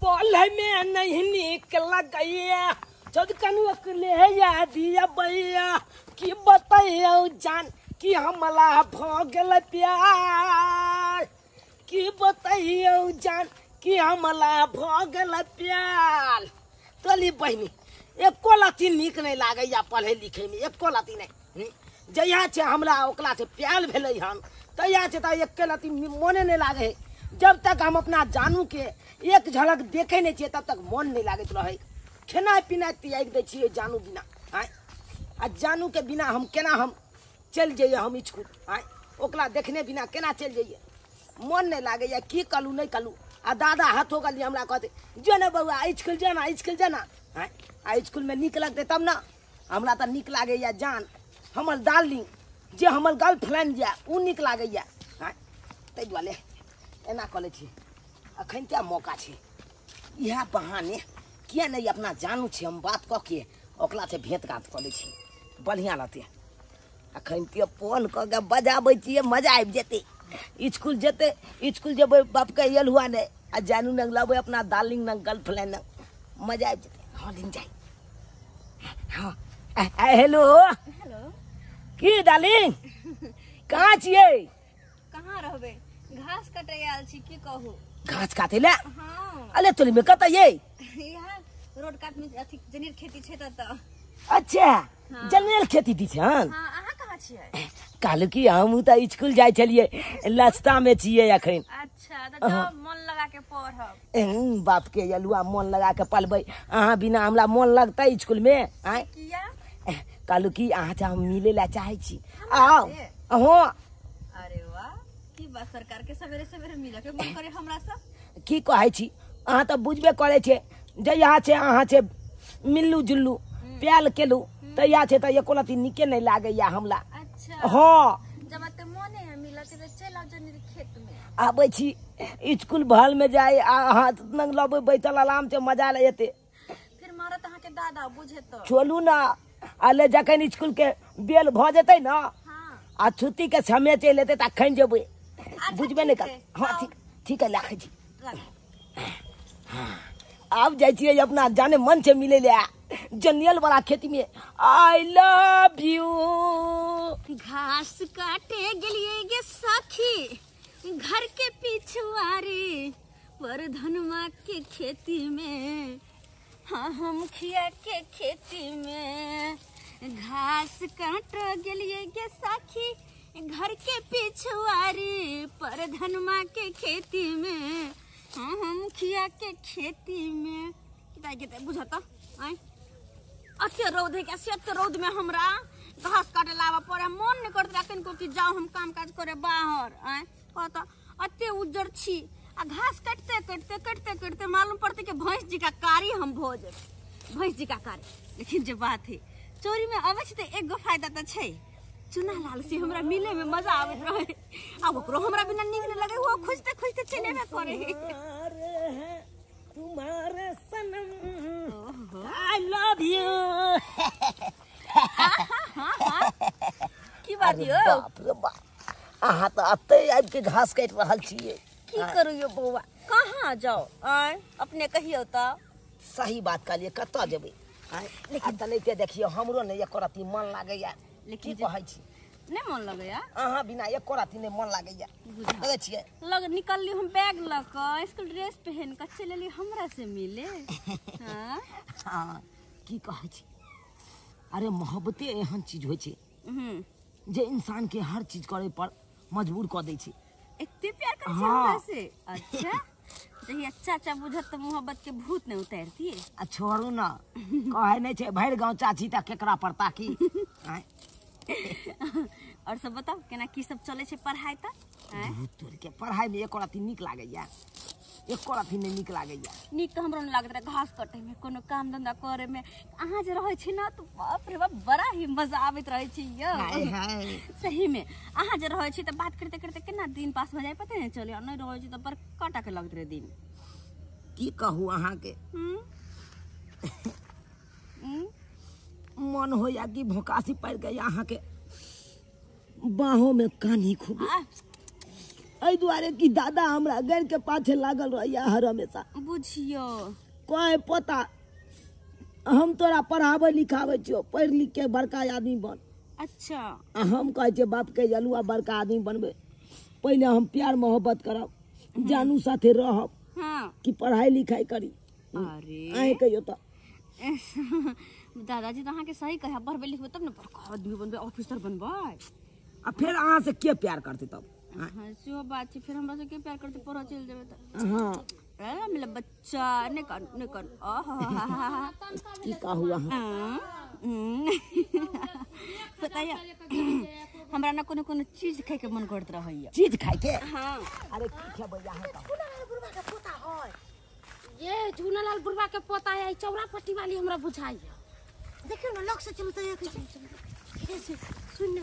बोल में नहीं निकल गया जब कनु ले या दिया भैया कि बताइयो जान कि हमला भोगल प्यार कि बताइयो जान कि हमला भोगल प्यार तली बहनी एको लाती निक नहीं लागैया पढ़े लिखे में एको लाती नहीं जया छे हमरा ओकला से प्यार भेलै हन तया छे त एको लाती मोने नहीं लागे जब तक हम अपना जानू के एक झलक देखे नहीं छे तब तक मन नहीं लागत रहे खाना पीना त्याग दे छिए जानू बिना आ जानू के बिना हम केना हम चल जाइए हम स्कूल ओकला देखने बिना केना चल जाइए मन नहीं लागैया की कलू नहीं कलू आ दादा हाथ हो गली हमरा कहते जो ना बउआ स्कूल जाना आ स्कूल में निक लगते तब ना हमरा त निक लागैया जान हमर डार्लिंग जे हमर गर्लफ्रेंड जे उ निक लागैया तै दुआरे एना कले छी अखन क्या मौका छे यह बहाने किया नहीं अपना जानू छे हम बात क के ओकला से भेंट घाट कले छी बढ़िया रहते अखन के फोन क के बजाबै छिए मजा आबि जेते स्कूल जेते स्कूल जेबै बाप के यल हुआ ने आ जानू नंग लाबै अपना डार्लिंग नंग गर्लफ्रेंड नंग मजा आबि जेते हां दिन जाई हां हेलो हेलो की डार्लिंग कहाँ छिए कहाँ रहबे घास काटे आयल छी की कहू घास काटे ले हां अले तोली में कत ये यहाँ रोड काट में अथी जनेर खेती छै त अच्छा जनेर खेती दी छन हां अहाँ कहाँ छियै काल की हम त स्कूल जाय छलिए रास्ता में छिए अखन अच्छा त जब मन लगा के पढ़ब बाप के यलुआ मन लगा के पढ़बै अहाँ बिना हमरा मन लगतै स्कूल में आय किया कालू की अहाँ से हम मिले ला चाहे छी आओ अहो अरे वाह की बात सरकार के सवेरे सवेरे मिले के मन करे हमरा सब की कहै छी अहाँ त बुझबे करे छे जया छे अहाँ छे मिल्लू जुल्लू प्याल केलू तया छे त एको लती निके नहीं लागैया हमरा अच्छा हां जब ते मने मिला ते चल आ जनेर खेत में आबै छी स्कूल भल में जाए अहाँ नंग लबे बैठल आराम से मजा ले जेते फिर मारत अहाँ के दादा बुझे तो छोलू ना आले जखन स्कूल के बेल भ जेतै ना हां आ छुट्टी के समय चल एतै त अखन जेबै बुझबे नहीं कर हां ठीक है लाखै छी अब जाय छियै अपना जाने मन से मिले ले जनियल वाला खेती में आई लव यू घास काटे गेलिए गे सखी घर के पिछवारी पर धनमा के खेती में हाँ हम खिया के खेती में घास काट गेलिए गे सखी घर के पिछवारी पर धनमा के खेती में हाँ हम खिया के खेती में किता बुझता आय अते रौद है कैसे अते रौद में हमरा घास काटे लावा पड़े मन नहीं करता कनको कि जाओ हम काम काज करे बाहर आय कहता अते उज्जर छी आ घास काटते मालूम पड़ते कि भैंस जी का कारी हम भोज भैंस जी का कारी लेकिन जो बात है चोरी में आवे छ त एगो फायदा त छै चुना लाल से हमरा मिले में मजा आवत रहे अब ओकरो हमरा बिना नीक न लगे वो खोजते चले में करे तुम्हारे सनम आई लव यू की बात यो बाप रे बाप अहाँ त अते आबि के घास काट रहल छिए की करू यो बौआ कहाँ जाओ आय अपने कहियो त सही बात कहलिए कत जेबै लेकिन तनैते देखियो हमरो ने एको राती मन लागैया लेकिन कहै छी नहीं मन लगैया अहाँ बिना एको राती नहीं मन लागैया लगे छिए लग निकलली हम बैग ल क स्कूल ड्रेस पहन के चलली हमरा से मिले हां हां की कहै छी अरे मोहब्बते एहन चीज होय छै जे इंसान के हर चीज करे पर मजबूर क दै छै एते प्यार कर छै हमरा से अच्छा जहिया चाचा बुझत त मोहब्बत के भूत नहीं उतारती आ छोड़ू ना कहै नहीं छै भर गांव चाची त केकरा पड़ता की और सब बताओ केना की सब चले छै पढ़ाई त भूत तोर के पढ़ाई में एको राती निक लागैया एको राती नहीं निक लागैया निक त हमरो न लागत रहे घास कटे में कोनो काम धंधा करे में अहाँ जे रहै छी ना तो बाप रे बाप बड़ा ही मजा आबैत रहै छी यो सही में अहाँ जे रहै छी त बात करते करते केना दिन पास हो जाय पते नहीं चले नहीं रहै छी त पर काटा के लगत रहे दिन की कहू अहाँ के मन होया कि भोकासी पड़ गई अहाँ के बाहों में कानी खूब एहि दुआरे कि दादा हमरा घर के पाछे लागल रहैया हर हमेशा। बुझियो कोई पता हम तोरा पढ़ावे लिखावे छियो, पढ़ लिख के बड़का आदमी बन। अच्छा हम कहे छे बाप के जलुआ बड़का आदमी बनबे, पहले हम प्यार मोहब्बत करब, जानू साथे रहब, हाँ कि पढ़ाई लिखाई करी। अरे आए कहियो तो दादाजी तो अहाँ के सही कहे, पढ़बे लिखबे तब न बड़का आदमी बनबे, ऑफिसर बनबे। आ फिर अहाँ से के प्यार करते तब? हाँ सेहो बात छै, फिर हमरा से के प्यार करते, पढ़ा चल जेबे त। हाँ मेरा बच्चा ने कर आहा की कहू अहाँ? पता है हमरा ना कोनो कोनो चीज खाए के मन करत रहैया। चीज खाए के? हाँ अरे की खेबै अहाँ त? झूलालाल बुढ़वा के पोता है ये, झूलालाल बुढ़वा के पोता है, चौरापट्टी वाली हमरा बुझाइया। देखियो ना लोग से चलते है कैसे सुन ले।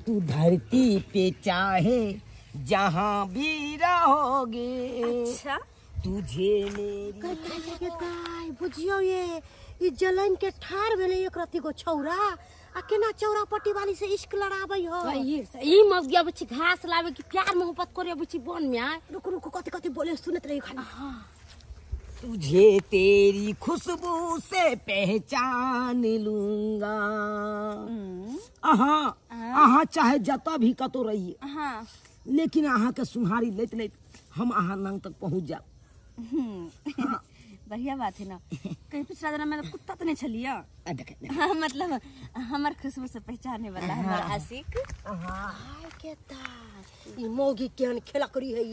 तू धरती पे चाहे जहाँ भी रहोगे, अच्छा तुझे मेरी काय बुझियो ये जलन के ठार भेले एक रति को छौरा आ केना चौरापट्टी वाली से इश्क लड़ाबै हो। ई मस गया बच्ची घास लावे की प्यार मोहब्बत करे बच्ची बन में आए। रुको रुको कति कति बोले सुनत रही खाली। तुझे तेरी खुशबू से पहचान लूंगा। अहाँ चाहे जता भी कतो रहिए, हाँ लेकिन अहाँ के सुहारी लेत लेत हम अहाँ नंग तक पहुँच जाब। बढ़िया बात है ना। कहीं पिछला जन्म में कुत्ता तो नहीं छलिया। देख हाँ, मतलब हमार खुशबू से पहचाने वाला हमारा आशिक। हाय के तार ई मोगी केहन खेला करी है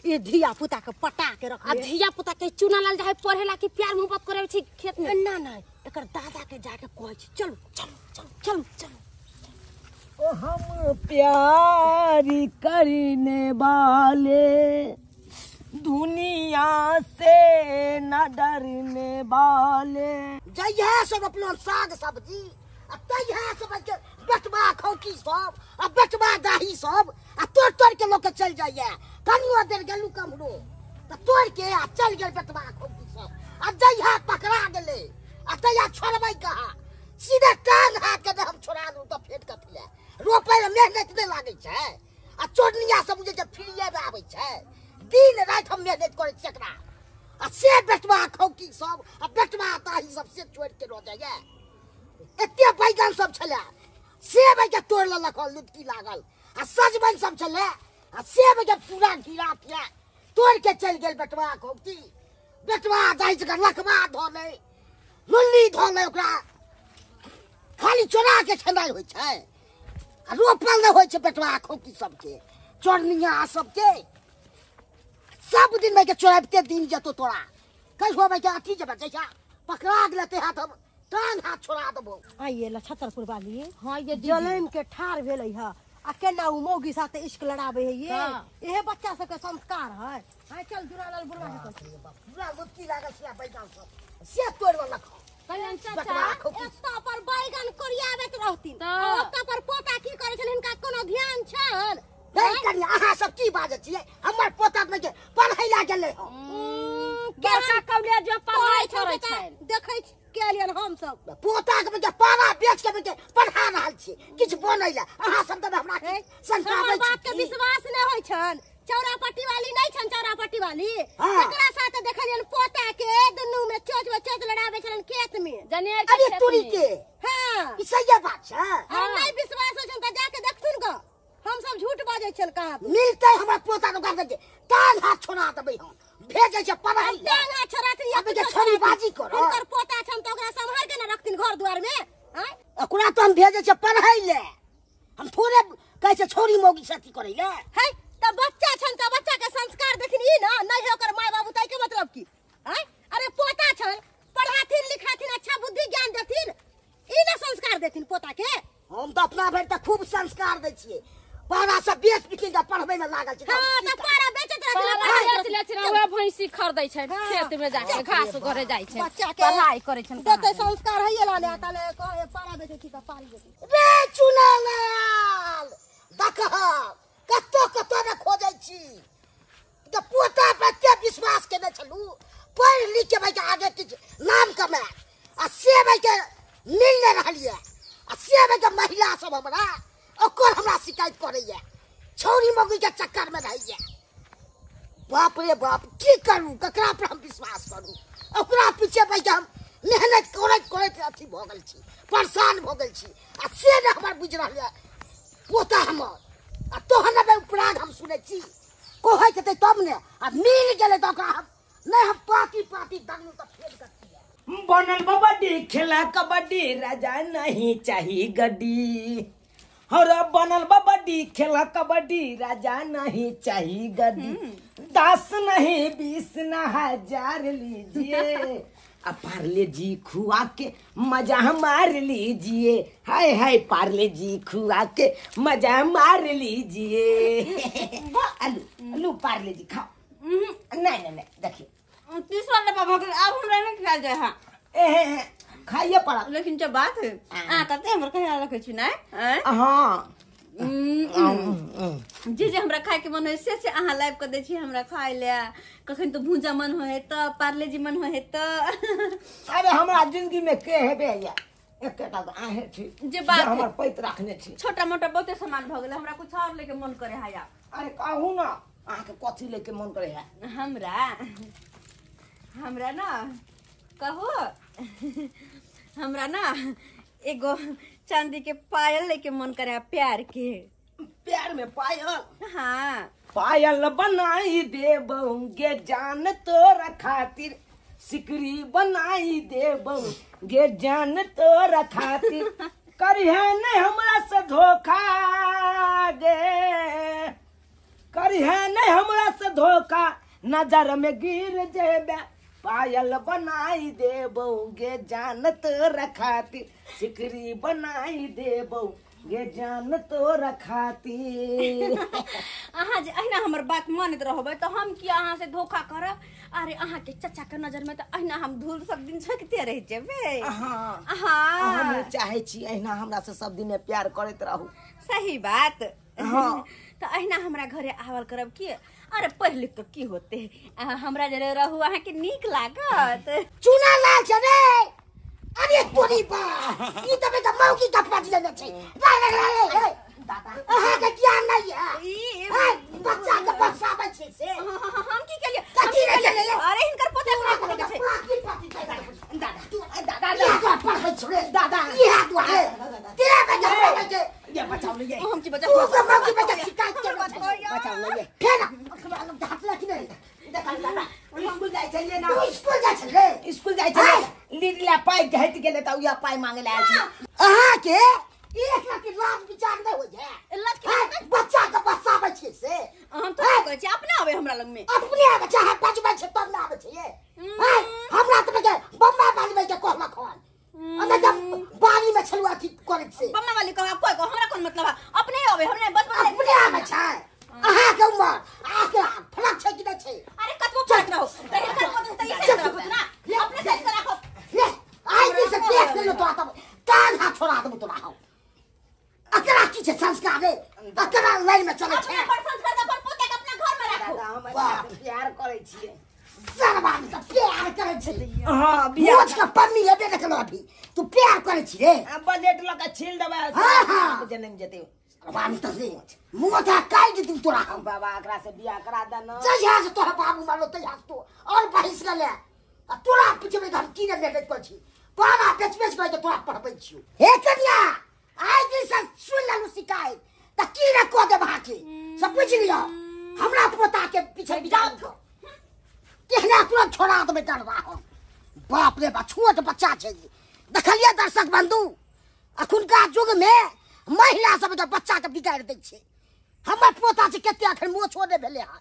ये धिया पुता के पटा के रख। आ धिया पुता के चुनालाल जाए पढ़ेला की प्यार मोहब्बत करे छी खेत में? ना ना एकर दादा के जाके कहै छी चलो चलो चलो चलो चलो। ओ हम प्यार करने वाले दुनिया से न डरने वाले। जइहा सब अपना साग सब्जी आ तइहा सब के बेटवा खौकी सब आ बेटवा दाही सब आ तोड़ के लोग के चल जाइए। कनियो देर गेलू कमरो त तोड़ के आ चल गेल बेटवा खौकी सब आ जइहा पकड़ा गेले आ तइहा छोड़बै कहा, सीधे टांग हाथ के हम छोड़ा लू त फेट के फिले रोपे में मेहनत नहीं लागे छै आ चोरनिया सब जे फ्रीए में आबै छै। दिन रात हम मेहनत करे चकरा आ से बेटवा खौकी सब आ बेटवा ताही सब से छोड़ के रह जाइए। एते बैगन सब छले सेब के तोड़ लेलक लुटकी लागल आ सजमन सब छले आ सेब के पूरा घिरा थिया तोड़ के चल गेल बेटवा खौकी। बेटवा दाई जकर लखवा धोले लुल्ली धोले ओकरा खाली चोरा के खेनाइ होइ छै आ रोपल न होइ छै बेटवा खौकी सबके चोरनिया सबके। सब दिन में के चोराबते दिन जतो तोरा कहियो में के अथी जब जैसा पकड़ा गेल ते हाथ हम टांग हाथ छोड़ा देबो। आइए ला छतरपुर वाली हां ये जलन के ठार भेलै ह आ केना उ मौगी साथे इश्क लड़ाबै है ये एहे बच्चा सब के संस्कार है। हां चल झूलालाल बुढ़वा के पूरा गुत्ती लागल से बैगन सब से तोड़ वाला कल्याण चाचा एता पर बैगन कोरियाबैत रहथिन तो ओता पर पोता की करे छन इनका कोनो ध्यान छन? नहीं कन्या अहाँ सब की बाजै छियै? हमर पोता में के पढ़ै ला गेलै हो। बड़का कौलिया जो पढ़ाई करे छै देखै केलियन हम सब पोता के में के पारा बेच के में के पढ़ा रहल छी किछ बनै ला। अहाँ सब त हमरा के संकाबै हमर बात के छी। विश्वास नै होय छन। चौरापट्टी वाली नहीं छन चौरापट्टी वाली हाँ। एकरा साथे देखलियन पोता के दुनू में चोच लड़ाबै छन खेत में जने अरे तुरी के हां ई सही बात छै। हम नहीं विश्वास होय छन त जाके देखथुन ग हम सब झूठ बाजै छल कहां मिलते हमरा पोता के गाड़ के टांग हाथ छोड़ा देबै हम भेजै छै पढ़ै ला। टांग हाथ छोड़ाथिन या अबे के छोरी बाजी करो हुनकर पोता छन त ओकरा संभाल के न रखथिन घर द्वार में। हैं ओकरा तो हम भेजै छै पढ़ै ले, हम थोड़े कहै छै छोरी मौगी साथी करै ले। है त बच्चा छन त बच्चा के संस्कार देथिन ई न नहीं है ओकर माय बाबू तै के मतलब की हैं? अरे पोता छन पढ़ाथिन लिखाथिन अच्छा बुद्धि ज्ञान देथिन ई न संस्कार देथिन पोता के। हम तो अपना भरि त खूब संस्कार दै छियै। पारा सब बेच बिकिन के पढ़बै में लागल छै। हां त पारा बेचत पारा रहथिन बेच ले छै भैंसी खरीदै छै खेत में जाके घास घरे जाइ छै बच्चा के पढ़ाई करे छै। देते संस्कार है ला ले ताले कहे पारा बेचै छी त पारी बेचै रे चुनालाल देख कतो कतो में खोजै छी त पोता पे के विश्वास केने छलू पढ़ लिख के भाई के आगे किछ नाम कमा आ से भाई के मिल रहलिए आ से भाई के महिला सब हमरा ओकर हमरा शिकायत करैया छौरी मौगी के चक्कर में रह गया। बाप रे बाप, की करूं, ककरा पर हम विश्वास करूं? ओकरा पीछे बैठ हम मेहनत करत अथी भ गेल छी, परेशान भ गेल छी। आ से न हमर बुझ रहल है पोता हमर। आ तोहन बे उपराध हम सुनै छी, कोहै के तब ने आ मिल गेले त ओकरा हम नहीं हम पार्टी दगलू त फेल करती। बनल कबड्डी खेला कबड्डी राजा नहीं चाहिए गड्डी। और बनल कबड्डी खेला कबड्डी राजा नहीं चाहिए गड्डी। 10 नहीं 20 न 1000 लीजिए। अब पार्ले जी खुआ के मजा मार लीजिए। हाय हाय पार्ले जी खुआ के मजा मार लीजिए। आलू पार्ले जी खाओ। नहीं देखिए 30 वाला बाबा के अब हमरा नहीं खा जाए। हां खाइए पड़ा। लेकिन जब बात है कहते हमरा ख्याल रखे छी ना। हाँ जे हमरा खाए के मन होय से अहाँ लाइव कर दे छी हमरा खाए ले। कखन तो भूजा मन होय त पार्ले जी मन होय त अरे हमरा जिंदगी में के हेबे या एकटा आहे छी जे बात हमर पैत रखने छी। छोटा मोटा बहुते सामान भ गेले, हमरा कुछ और लेके मन करे हाया। अरे कहू ना अहाँ के कथी लेके मन करे है? हमरा ना कहो हमरा ना एगो चांदी के पायल लेके मन करे है, प्यार के। प्यार में पायल? हाँ पायल बनाई देबोगे जान तोरा खातिर। सिकरी बनाई देबोगे जान तोरा खातिर। करिहे नहीं हमरा से धोखा गे, करिहे नहीं हमरा से धोखा, नजर में गिर जेबे। पायल बनाई देबोगे जान तोरा खातिर। सिकरी बनाई देबोगे जान तोरा खातिर। अहाँ जे अहिना हमर बात मानत रहबै तो हम की अहाँ से धोखा करब? अरे अहाँ के चचा के नजर में तो अहिना हम धूल सब दिन झकते रह जेबे। हम चाहे छी अहिना हमरा से सब दिन प्यार करत रहू। सही बात। हाँ तो अहिना हमरा घरे आवल करब की। अरे पहले तो की होते हमरा जरे रहू अहाँ के नीक लागत। चुना लाल छ रे। अरे तोरी बा ई त बेटा मौकी का पाटी लेने छै। दादा अहाँ के ज्ञान नहीं है। बच्चा के बचाबै छै से हम की केलिए? कथी रे केलिए? अरे हिनकर पोते पूरा करे के छै। दादा ये पढ़बै छै दादा ई हाथ वाले तेरा बेटा पढ़बै छै। ये बचाओ ले ये। हम की बचा तू के मौकी बेटा शिकायत के बचाओ ले ये। फेर हाथ लगी नहीं देखल दादा स्कूल जाय छलिए ना। स्कूल जाय छले। स्कूल जाय छलिए लीडला पाई घट गेले त उया पाई मांगे ले आछी। अहाँ के एक लाख के लाभ विचार नहीं हो जाए। लाख के बच्चा के बचाबै छै से हम तो कहै छी अपने आवे हमरा लग में। अपने आबै छै बचबै छै तब ना आबै छै। हमरा त के बम्मा बाजबै के कहला खन अने जब बारी में छलुआ ठीक करे से बम्मा वाली कह कोई को हमरा कोन मतलब है? अपने आवे हमने बचपन अपने आबै छै। अहाँ के उमर आके फलक छै कि नै छै? अरे कतबो फरक रहो त हिनकर पोते त इसे रखो ना अपने सही से रखो। ले आई दिस से देख ले तो तब कान हाथ छोड़ा दे तोरा हम। अकरा की छै संस्कार रे? अकरा लाइन में चले छै। अपने पर संस्कार द पर पोते के अपना घर में रखो। दादा हम प्यार करे छिए। सरबान का प्यार करे छै। हां बियाह मोच का पन्नी लेबे न कलो अभी तू प्यार करे छी रे। बजट लगा छील देबा। हाँ। जन्म जते सरबान त से मोटा काट दे तोरा हम। बाबा एकरा से बियाह करा दे न। जहाँ से तोरा बाबू मारो तहाँ से तो और बहिस गले आ तोरा पीछे में हम की ने लेत छी पाना बेच के तोरा पढ़बै छियो। हे कन्या आई दिस सुन लनु शिकायत त की रे को दे भाके सब बुझ लियो। हमरा पोता के पीछे बिजाओ केहना तुरंत छोड़ा देबे डरवा हम। बाप रे बा छोट बच्चा छै। देखलिए दर्शक बंधु अखुनका युग में महिला सब जो बच्चा के बिगाड़ दै छै। हमर पोता से कते अखन मुंह छोड़े भेले है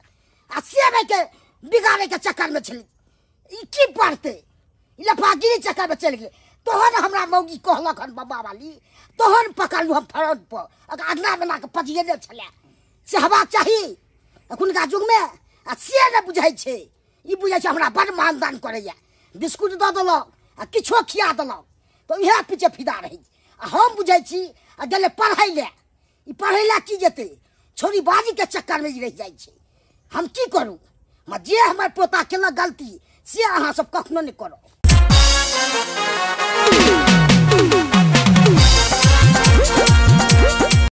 आ सेवे के बिगाड़े के चक्कर में छली। ई की पढ़ते लफागिरी चक्कर में चल गेले। तोहन हमरा मौगी कहलक हन बाबा वाली तोहन पकड़लू हम फ्रंट पर अगना बना के पजिए ने छले से हवा चाही अखुनका युग में आ से न बुझाइ छै। ई बुझाइ छै हमरा बड़ मानदान करैया बिस्कुट द देलक आ किछो खिया देलक तो इहे पीछे फिदा रही। आ हम बुझाइ छी आ गेले पढ़ाई ले ई पढ़ै ला की जेते छोरी बाजी के चक्कर में रह जाइ छै। हम की करू जे हमर पोता केलक गलती से अहाँ सब कखनो नहीं करो।